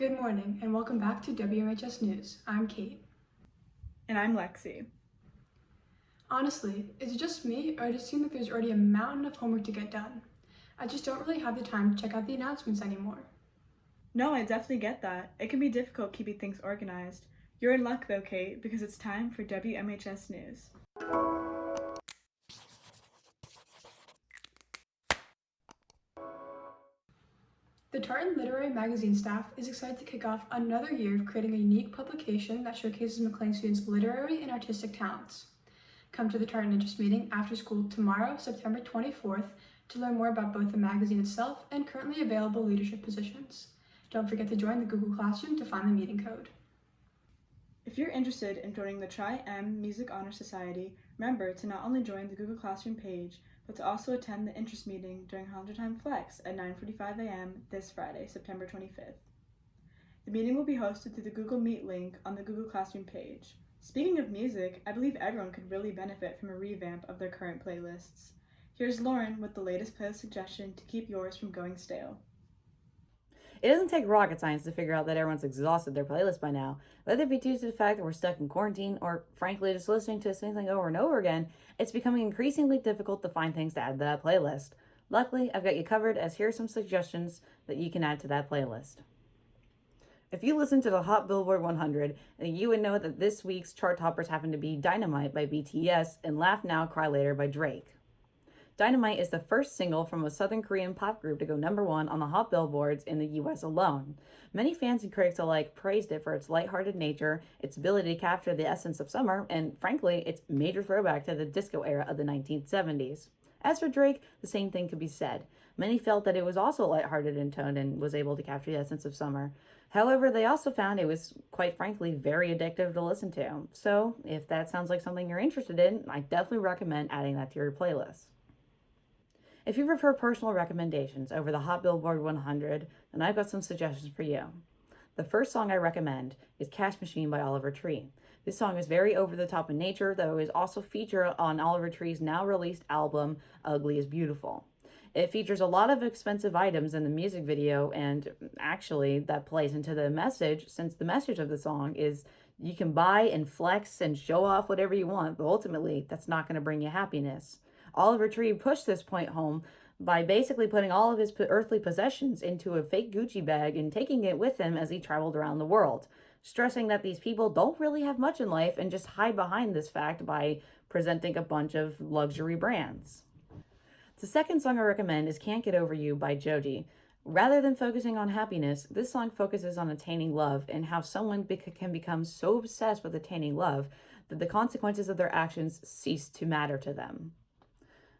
Good morning and welcome back to WMHS News. I'm Kate. And I'm Lexi. Honestly, is it just me or does it seem like there's already a mountain of homework to get done? I just don't really have the time to check out the announcements anymore. No, I definitely get that. It can be difficult keeping things organized. You're in luck though, Kate, because it's time for WMHS News. The Tartan Literary Magazine staff is excited to kick off another year of creating a unique publication that showcases McLean students' literary and artistic talents. Come to the Tartan Interest Meeting after school tomorrow, September 24th, to learn more about both the magazine itself and currently available leadership positions. Don't forget to join the Google Classroom to find the meeting code. If you're interested in joining the Tri-M Music Honor Society, remember to not only join the Google Classroom page, but to also attend the interest meeting during Highlander Time Flex at 9:45 a.m. this Friday, September 25th. The meeting will be hosted through the Google Meet link on the Google Classroom page. Speaking of music, I believe everyone could really benefit from a revamp of their current playlists. Here's Lauren with the latest playlist suggestion to keep yours from going stale. It doesn't take rocket science to figure out that everyone's exhausted their playlist by now. Whether it be due to the fact that we're stuck in quarantine or, frankly, just listening to the same thing over and over again, it's becoming increasingly difficult to find things to add to that playlist. Luckily, I've got you covered, as here are some suggestions that you can add to that playlist. If you listen to the Hot Billboard 100, you would know that this week's chart toppers happen to be Dynamite by BTS and Laugh Now, Cry Later by Drake. Dynamite is the first single from a Southern Korean pop group to go #1 on the Hot Billboards in the US alone. Many fans and critics alike praised it for its lighthearted nature, its ability to capture the essence of summer, and frankly, its major throwback to the disco era of the 1970s. As for Drake, the same thing could be said. Many felt that it was also lighthearted in tone and was able to capture the essence of summer. However, they also found it was, quite frankly, very addictive to listen to. So, if that sounds like something you're interested in, I definitely recommend adding that to your playlist. If you prefer personal recommendations over the Hot Billboard 100, then I've got some suggestions for you. The first song I recommend is Cash Machine by Oliver Tree. This song is very over the top in nature, though it is also featured on Oliver Tree's now released album, Ugly is Beautiful. It features a lot of expensive items in the music video, and actually that plays into the message, since the message of the song is you can buy and flex and show off whatever you want, but ultimately that's not going to bring you happiness. Oliver Tree pushed this point home by basically putting all of his earthly possessions into a fake Gucci bag and taking it with him as he traveled around the world, stressing that these people don't really have much in life and just hide behind this fact by presenting a bunch of luxury brands. The second song I recommend is Can't Get Over You by Joji. Rather than focusing on happiness, this song focuses on attaining love and how someone can become so obsessed with attaining love that the consequences of their actions cease to matter to them.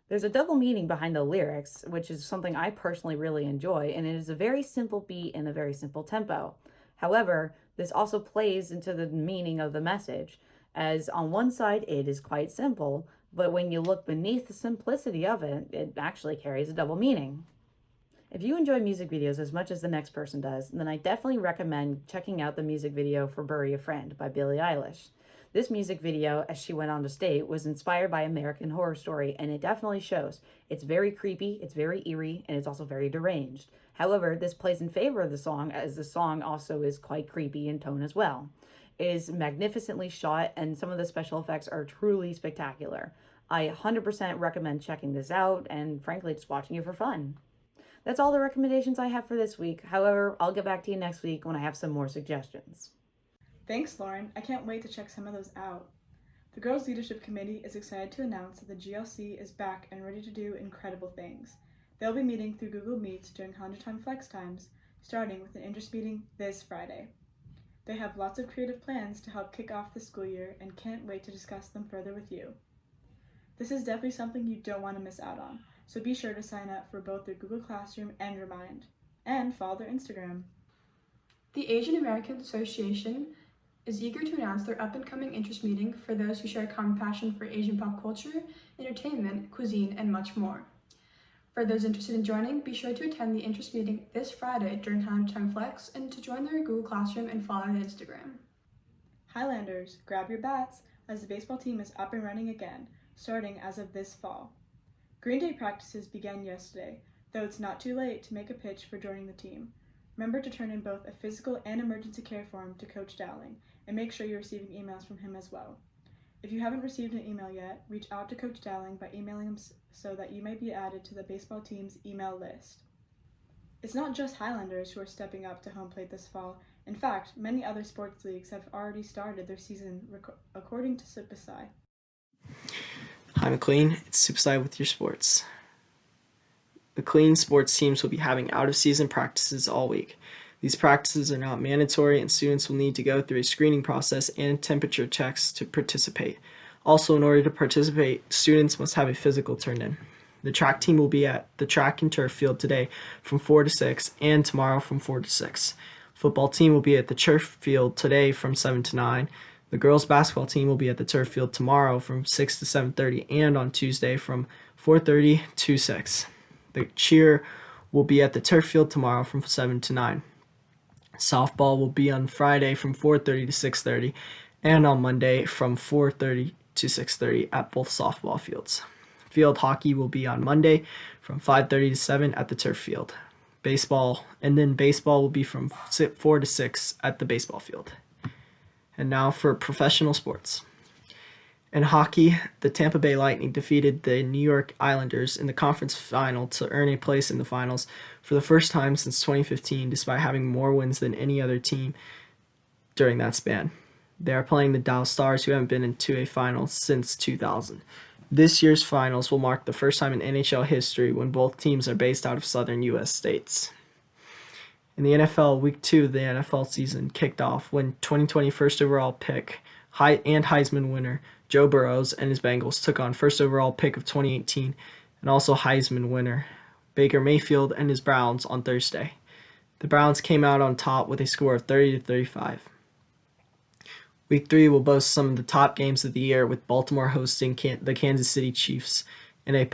There's a double meaning behind the lyrics, which is something I personally really enjoy, and it is a very simple beat and a very simple tempo. However, this also plays into the meaning of the message, as on one side it is quite simple, but when you look beneath the simplicity of it, it actually carries a double meaning. If you enjoy music videos as much as the next person does, then I definitely recommend checking out the music video for Bury a Friend by Billie Eilish. This music video, as she went on to state, was inspired by American Horror Story, and it definitely shows. It's very creepy, it's very eerie, and it's also very deranged. However, this plays in favor of the song, as the song also is quite creepy in tone as well. It is magnificently shot, and some of the special effects are truly spectacular. I 100% recommend checking this out, and frankly, just watching it for fun. That's all the recommendations I have for this week. However, I'll get back to you next week when I have some more suggestions. Thanks, Lauren. I can't wait to check some of those out. The Girls Leadership Committee is excited to announce that the GLC is back and ready to do incredible things. They'll be meeting through Google Meets during 100 Time Flex times, starting with an interest meeting this Friday. They have lots of creative plans to help kick off the school year and can't wait to discuss them further with you. This is definitely something you don't want to miss out on, so be sure to sign up for both their Google Classroom and Remind, and follow their Instagram. The Asian American Association is eager to announce their up-and-coming interest meeting for those who share a common passion for Asian pop culture, entertainment, cuisine, and much more. For those interested in joining, be sure to attend the interest meeting this Friday during Time Flex and to join their Google Classroom and follow their Instagram. Highlanders, grab your bats as the baseball team is up and running again, starting as of this fall. Green Day practices began yesterday, though it's not too late to make a pitch for joining the team. Remember to turn in both a physical and emergency care form to Coach Dowling, and make sure you're receiving emails from him as well. If you haven't received an email yet, reach out to Coach Dowling by emailing him so that you may be added to the baseball team's email list. It's not just Highlanders who are stepping up to home plate this fall. In fact, many other sports leagues have already started their season, according to Supaxay. Hi McLean, it's Supaxay with your sports. McLean sports teams will be having out-of-season practices all week. These practices are not mandatory and students will need to go through a screening process and temperature checks to participate. Also, in order to participate, students must have a physical turned in. The track team will be at the track and turf field today from 4 to 6 and tomorrow from 4 to 6. Football team will be at the turf field today from 7 to 9. The girls basketball team will be at the turf field tomorrow from 6 to 7:30 and on Tuesday from 4:30 to 6. The cheer will be at the turf field tomorrow from 7 to 9. Softball will be on Friday from 4:30 to 6:30 and on Monday from 4:30 to 6:30 at both softball fields. Field hockey will be on Monday from 5:30 to 7 at the turf field. Baseball will be from 4 to 6 at the baseball field. And now for professional sports. In hockey, the Tampa Bay Lightning defeated the New York Islanders in the conference final to earn a place in the finals for the first time since 2015, despite having more wins than any other team during that span. They are playing the Dallas Stars, who haven't been into a final since 2000. This year's finals will mark the first time in NHL history when both teams are based out of southern U.S. states. In the NFL, Week 2 of the NFL season kicked off when 2020 first overall pick and Heisman winner Joe Burrow and his Bengals took on first overall pick of 2018 and also Heisman winner Baker Mayfield and his Browns on Thursday. The Browns came out on top with a score of 30-35. Week 3 will boast some of the top games of the year, with Baltimore hosting the Kansas City Chiefs in a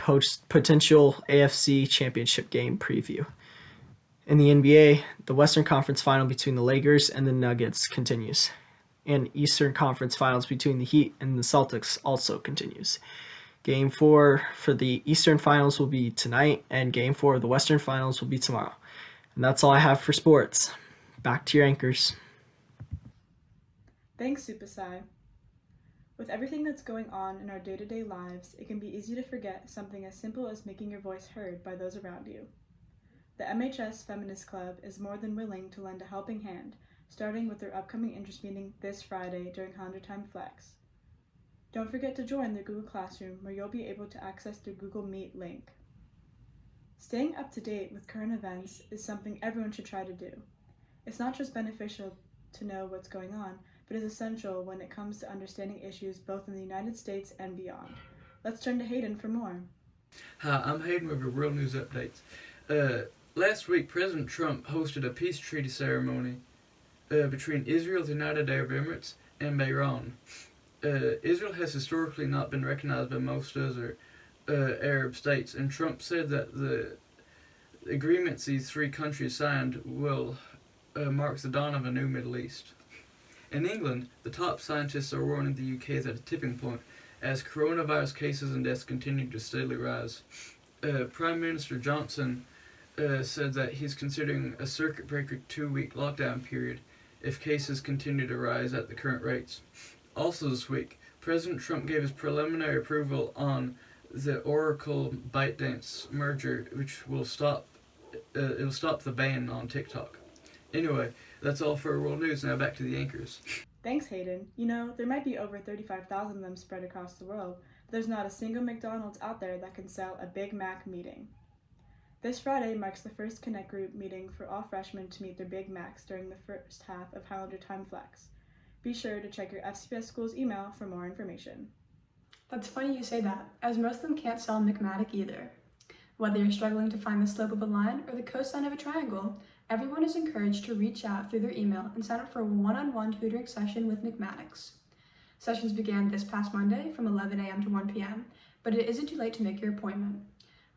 potential AFC Championship game preview. In the NBA, the Western Conference Final between the Lakers and the Nuggets continues, and Eastern Conference Finals between the Heat and the Celtics also continues. Game 4 for the Eastern Finals will be tonight, and Game 4 of the Western Finals will be tomorrow. And that's all I have for sports. Back to your anchors. Thanks, Supaxay. With everything that's going on in our day-to-day lives, it can be easy to forget something as simple as making your voice heard by those around you. The MHS Feminist Club is more than willing to lend a helping hand, starting with their upcoming interest meeting this Friday during Highlander Time Flex. Don't forget to join the Google Classroom, where you'll be able to access the Google Meet link. Staying up to date with current events is something everyone should try to do. It's not just beneficial to know what's going on, but is essential when it comes to understanding issues both in the United States and beyond. Let's turn to Hayden for more. Hi, I'm Hayden with your World News Updates. Last week, President Trump hosted a peace treaty ceremony between Israel, the United Arab Emirates, and Iran. Israel has historically not been recognized by most other Arab states, and Trump said that the agreements these three countries signed will mark the dawn of a new Middle East. In England, the top scientists are warning the UK is at a tipping point as coronavirus cases and deaths continue to steadily rise. Prime Minister Johnson said that he's considering a circuit breaker 2-week lockdown period if cases continue to rise at the current rates. Also this week, President Trump gave his preliminary approval on the Oracle ByteDance merger, which will stop the ban on TikTok. Anyway, that's all for World News. Now back to the anchors. Thanks, Hayden. You know, there might be over 35,000 of them spread across the world, but there's not a single McDonald's out there that can sell a Big Mac meeting. This Friday marks the first Connect Group meeting for all freshmen to meet their Big Macs during the first half of Highlander Time Flex. Be sure to check your FCPS school's email for more information. That's funny you say that, as most of them can't sell McMatic either. Whether you're struggling to find the slope of a line or the cosine of a triangle, everyone is encouraged to reach out through their email and sign up for a one-on-one tutoring session with McMatics. Sessions began this past Monday from 11 a.m. to 1 p.m., but it isn't too late to make your appointment.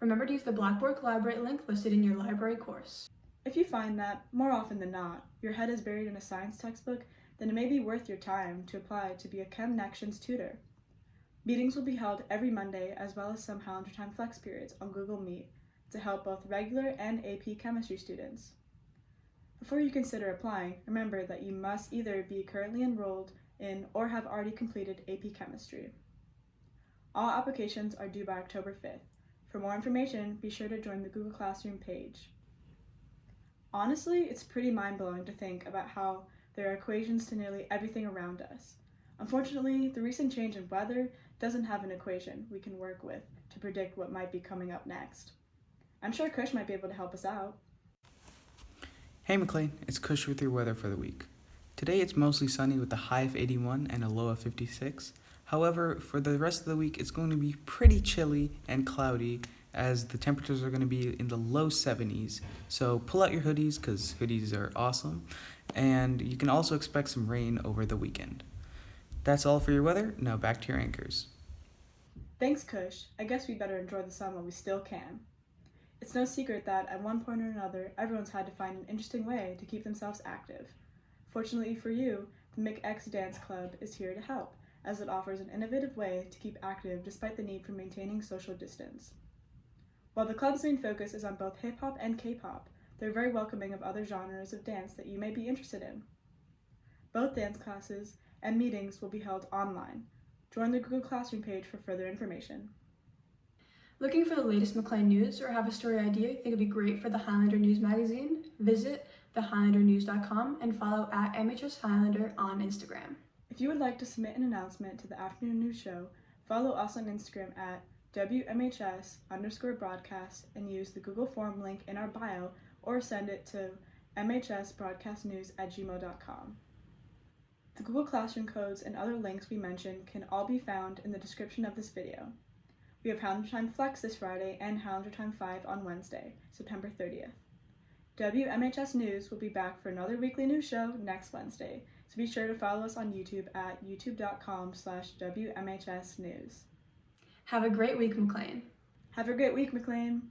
Remember to use the Blackboard Collaborate link listed in your library course. If you find that, more often than not, your head is buried in a science textbook, then it may be worth your time to apply to be a ChemNections tutor. Meetings will be held every Monday, as well as some Highlander Time Flex periods on Google Meet to help both regular and AP chemistry students. Before you consider applying, remember that you must either be currently enrolled in or have already completed AP Chemistry. All applications are due by October 5th. For more information, be sure to join the Google Classroom page. Honestly, it's pretty mind-blowing to think about how there are equations to nearly everything around us. Unfortunately, the recent change in weather doesn't have an equation we can work with to predict what might be coming up next. I'm sure Kush might be able to help us out. Hey McLean, it's Kush with your weather for the week. Today it's mostly sunny with a high of 81 and a low of 56. However, for the rest of the week it's going to be pretty chilly and cloudy as the temperatures are going to be in the low 70s. So pull out your hoodies because hoodies are awesome. And you can also expect some rain over the weekend. That's all for your weather. Now back to your anchors. Thanks, Kush. I guess we better enjoy the sun while we still can. It's no secret that at one point or another, everyone's had to find an interesting way to keep themselves active. Fortunately for you, the McXDance Club is here to help, as it offers an innovative way to keep active despite the need for maintaining social distance. While the club's main focus is on both hip-hop and K-pop, they're very welcoming of other genres of dance that you may be interested in. Both dance classes and meetings will be held online. Join the Google Classroom page for further information. Looking for the latest McLean news or have a story idea you think would be great for the Highlander News magazine? Visit thehighlandernews.com and follow at MHS Highlander on Instagram. If you would like to submit an announcement to the afternoon news show, follow us on Instagram at WMHS_broadcast and use the Google form link in our bio or send it to mhsbroadcastnews@gmail.com. The Google Classroom codes and other links we mentioned can all be found in the description of this video. We have Highlander Time Flex this Friday and Highlander Time 5 on Wednesday, September 30th. WMHS News will be back for another weekly news show next Wednesday, so be sure to follow us on YouTube at youtube.com/WMHS News. Have a great week, McLean. Have a great week, McLean!